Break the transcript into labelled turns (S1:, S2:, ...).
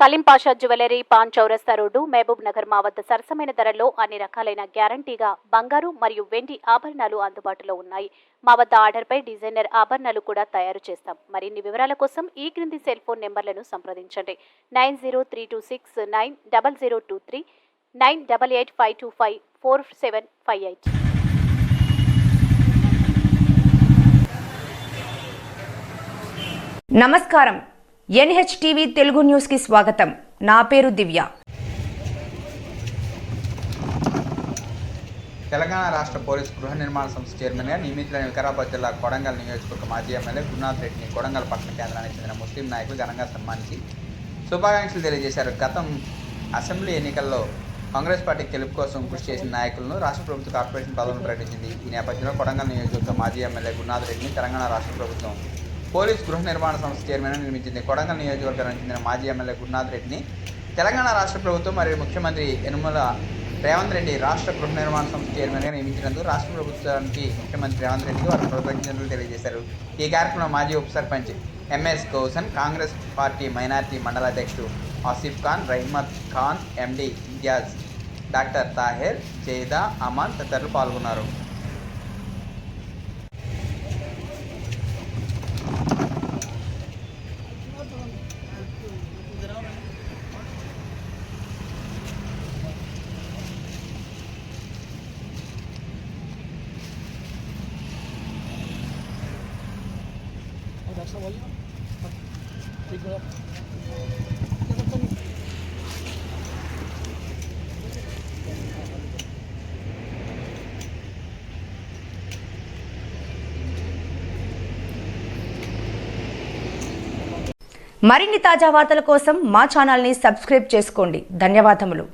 S1: Salim Pasha jewellery, pan చౌరస్తా road, Mahabub Nagar మా వద్ద సరసమైన ధరల్లో అన్ని రకాలైన గ్యారంటీగా బంగారు మరియు వెండి ఆభరణాలు అందుబాటులో ఉన్నాయి. మా వద్ద ఆర్డర్పై డిజైనర్ ఆభరణాలు కూడా తయారు చేస్తాం. మరిన్ని వివరాల కోసం ఈ క్రింది సెల్ ఫోన్ నెంబర్లను సంప్రదించండి. 9032690023, 9885254758.
S2: నమస్కారం. NHTV తెలుగు న్యూస్ కి స్వాగతం. నా పేరు దివ్య.
S3: తెలంగాణ రాష్ట్ర పోలీస్ గృహ నిర్మాణ సంస్థ చైర్మన్గా నియమితులైన వికారాబాద్ జిల్లా కొడంగల్ నియోజకవర్గ మాజీ ఎమ్మెల్యే గురునాథ్ రెడ్డిని కొడంగల్ పట్టణ కేంద్రానికి చెందిన ముస్లిం నాయకులు ఘనంగా సన్మానించి శుభాకాంక్షలు తెలియజేశారు. గతం అసెంబ్లీ ఎన్నికల్లో కాంగ్రెస్ పార్టీ గెలుపు కోసం కృషి చేసిన నాయకులను రాష్ట్ర ప్రభుత్వ కార్పొరేషన్ పదవులను ప్రకటించింది. ఈ నేపథ్యంలో కొడంగల్ నియోజకవర్గ మాజీ ఎమ్మెల్యే గురునాథ్ రెడ్డిని తెలంగాణ రాష్ట్ర ప్రభుత్వం పోలీస్ గృహ నిర్మాణ సంస్థ చైర్మన్గా నియమించింది. కొడంగల్ నియోజకవర్గానికి చెందిన మాజీ ఎమ్మెల్యే గురునాథ్ రెడ్డిని తెలంగాణ రాష్ట్ర ప్రభుత్వం మరియు ముఖ్యమంత్రి యనుమల రేవంత్ రెడ్డి రాష్ట్ర గృహ నిర్మాణ సంస్థ చైర్మన్గా నియమించినందుకు రాష్ట్ర ప్రభుత్వానికి ముఖ్యమంత్రి రేవంత్ రెడ్డికి వారు కృతజ్ఞతలు తెలియజేశారు. ఈ కార్యక్రమంలో మాజీ ఉప sarpanch MS Gausan, Congress party minority మండల అధ్యక్షుడు ఆసిఫ్ ఖాన్, రహీమత్ ఖాన్, MD ఇంతియాజ్, డాక్టర్ తాహెర్, జైదా, అమాన్ తదితరులు పాల్గొన్నారు.
S2: మరిన్ని తాజా వార్తల కోసం మా ఛానల్ని సబ్స్క్రైబ్ చేసుకోండి. ధన్యవాదములు.